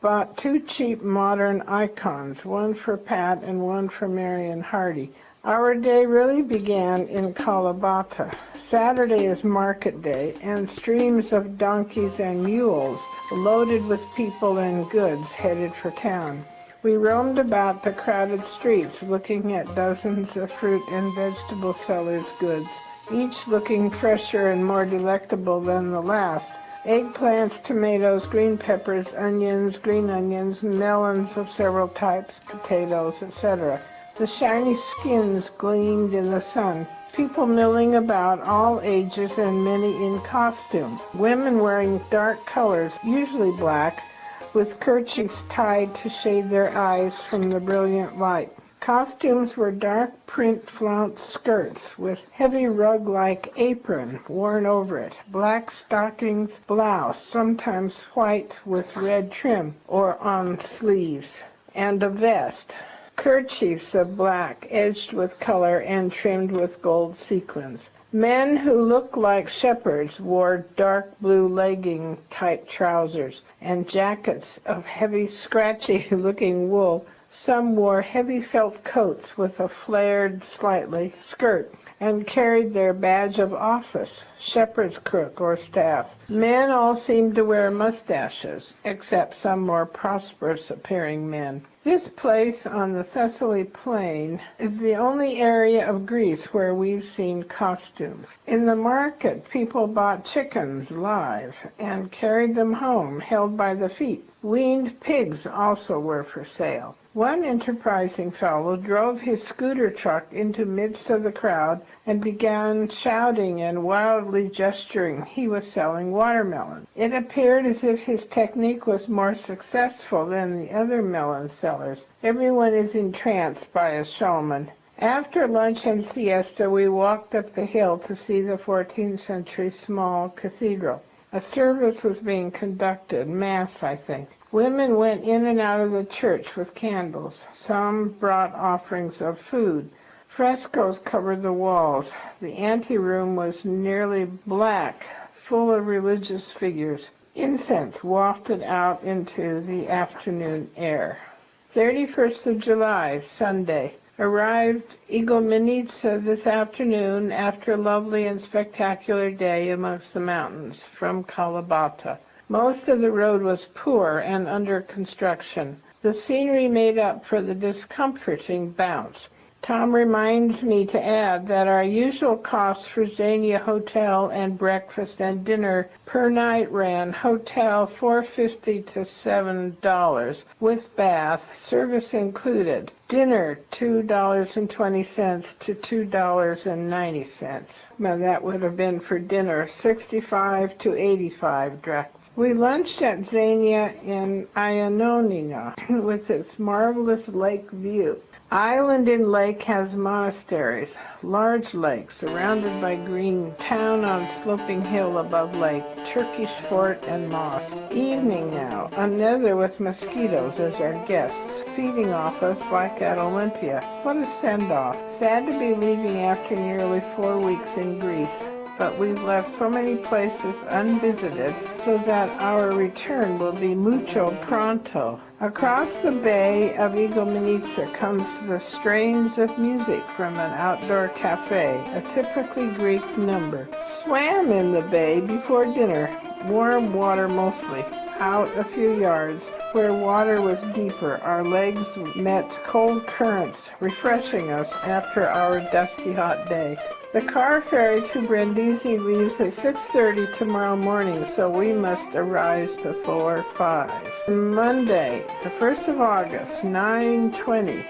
Bought two cheap modern icons, one for Pat and one for Marion Hardy. Our day really began in Kalabata. Saturday is market day, and streams of donkeys and mules loaded with people and goods headed for town. We roamed about the crowded streets, looking at dozens of fruit and vegetable sellers' goods, each looking fresher and more delectable than the last. Eggplants, tomatoes, green peppers, onions, green onions, melons of several types, potatoes, etc. The shiny skins gleamed in the sun. People milling about, all ages and many in costume. Women wearing dark colors, usually black, with kerchiefs tied to shade their eyes from the brilliant light. Costumes were dark print flounce skirts with heavy rug-like apron worn over it, black stockings, blouse, sometimes white with red trim or on sleeves, and a vest. Kerchiefs of black, edged with color and trimmed with gold sequins. Men who looked like shepherds wore dark blue legging-type trousers and jackets of heavy, scratchy-looking wool. Some wore heavy felt coats with a flared, slightly, skirt and carried their badge of office, shepherd's crook or staff. Men all seemed to wear mustaches, except some more prosperous-appearing men. This place on the Thessaly plain is the only area of Greece where we've seen costumes. In the market, people bought chickens live and carried them home, held by the feet. Weaned pigs also were for sale. One enterprising fellow drove his scooter truck into midst of the crowd and began shouting and wildly gesturing. He was selling watermelon. It appeared as if his technique was more successful than the other melon sellers. Everyone is entranced by a showman. After lunch and siesta, we walked up the hill to see the 14th century small cathedral. A service was being conducted, Mass, I think. Women went in and out of the church with candles. Some brought offerings of food. Frescoes covered the walls. The anteroom was nearly black, full of religious figures. Incense wafted out into the afternoon air. 31st of July, Sunday. Arrived Igoumenitsa this afternoon after a lovely and spectacular day amongst the mountains from Kalabata. Most of the road was poor and under construction. The scenery made up for the discomforting bounce. Tom reminds me to add that our usual costs for Xenia Hotel and breakfast and dinner per night ran hotel $4.50 to $7 with bath, service included. Dinner $2.20 to $2.90. Now that would have been for dinner 65 to 85 drachms. We lunched at Xenia in Ioannina with its marvelous lake view. Island in lake has monasteries, large lake surrounded by green, town on sloping hill above lake, Turkish fort and mosque. Evening now, another with mosquitoes as our guests, feeding off us like at Olympia. What a send-off. Sad to be leaving after nearly 4 weeks in Greece. But we've left so many places unvisited so that our return will be mucho pronto. Across the bay of Igoumenitsa comes the strains of music from an outdoor cafe, a typically Greek number. Swam in the bay before dinner, warm water mostly. Out a few yards, where water was deeper, our legs met cold currents, refreshing us after our dusty hot day. The car ferry to Brindisi leaves at 6:30 tomorrow morning, so we must arise before 5. Monday, the 1st of August, 9:20.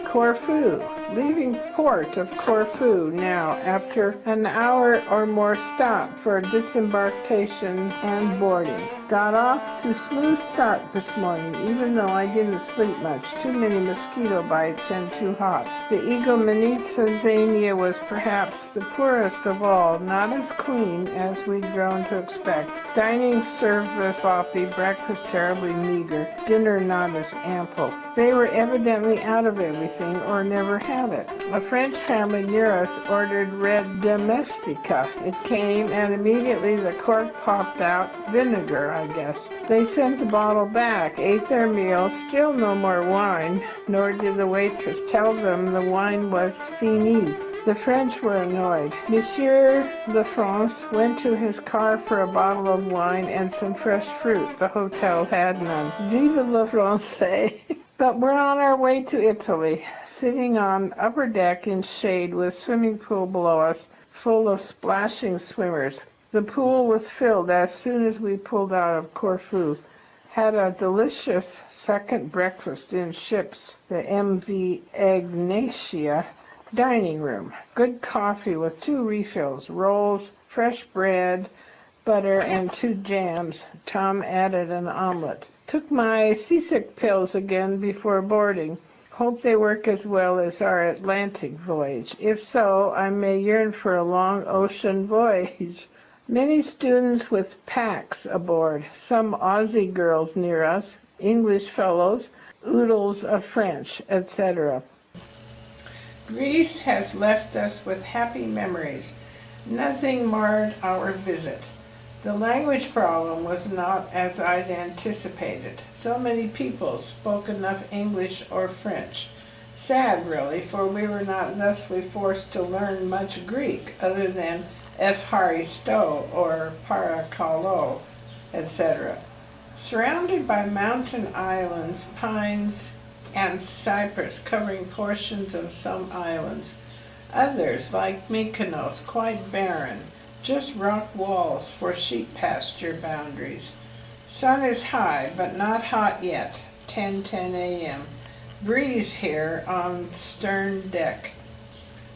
Corfu, leaving port of Corfu now after an hour or more stop for disembarkation and boarding. Got off to smooth start this morning, even though I didn't sleep much. Too many mosquito bites and too hot. The Igoumenitsa Xenia was perhaps the poorest of all, not as clean as we'd grown to expect. Dining service sloppy, breakfast terribly meager, dinner not as ample. They were evidently out of everything or never had it. A French family near us ordered red domestica. It came and immediately the cork popped out. Vinegar, I guess. They sent the bottle back, ate their meal, still no more wine, nor did the waitress tell them the wine was fini. The French were annoyed. Monsieur Le France went to his car for a bottle of wine and some fresh fruit. The hotel had none. Vive le Francais! But we're on our way to Italy, sitting on upper deck in shade with swimming pool below us, full of splashing swimmers. The pool was filled as soon as we pulled out of Corfu. Had a delicious second breakfast in ships, the MV Igoumenitsa dining room. Good coffee with 2 refills, rolls, fresh bread, butter, and 2 jams. Tom added an omelet. Took my seasick pills again before boarding. Hope they work as well as our Atlantic voyage. If so, I may yearn for a long ocean voyage. Many students with packs aboard, some Aussie girls near us, English fellows, oodles of French, etc. Greece has left us with happy memories. Nothing marred our visit. The language problem was not as I'd anticipated. So many people spoke enough English or French. Sad, really, for we were not thusly forced to learn much Greek, other than Epharisto or Parakalo, etc. Surrounded by mountain islands, pines, and cypress covering portions of some islands. Others, like Mykonos, quite barren, just rock walls for sheep pasture boundaries. Sun is high, but not hot yet, 10:10 a.m. Breeze here on stern deck.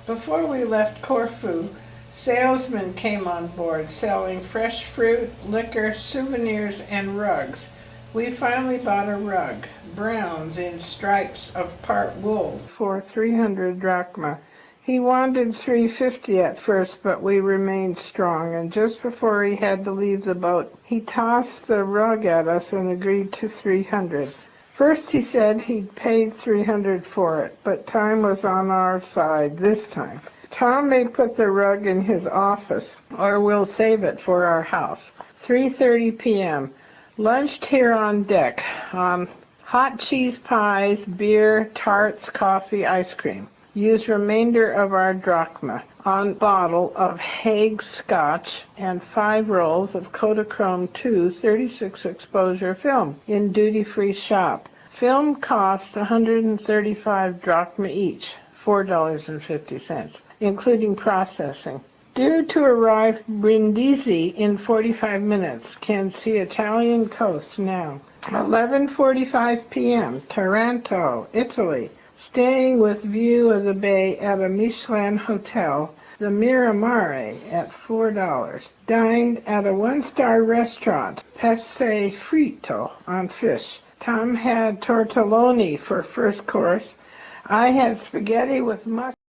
Before we left Corfu, salesmen came on board selling fresh fruit, liquor, souvenirs, and rugs. We finally bought a rug, browns in stripes of part wool, for 300 drachma. He wanted 350 at first, but we remained strong, and just before he had to leave the boat, he tossed the rug at us and agreed to 300. First he said he'd paid 300 for it, but time was on our side this time. Tom may put the rug in his office, or we'll save it for our house. 3:30 p.m. Lunched here on deck on hot cheese pies, beer, tarts, coffee, ice cream. Used remainder of our drachma on bottle of Hague Scotch and 5 rolls of Kodachrome 2 36 exposure film in duty-free shop. Film cost 135 drachma each, $4.50, including processing. Due to arrive Brindisi in 45 minutes. Can see Italian coast now. 11:45 p.m. Taranto, Italy. Staying with view of the bay at a Michelin hotel, the Miramare, at $4. Dined at a 1-star restaurant, Pesce Frito, on fish. Tom had tortelloni for first course. I had spaghetti with mustard.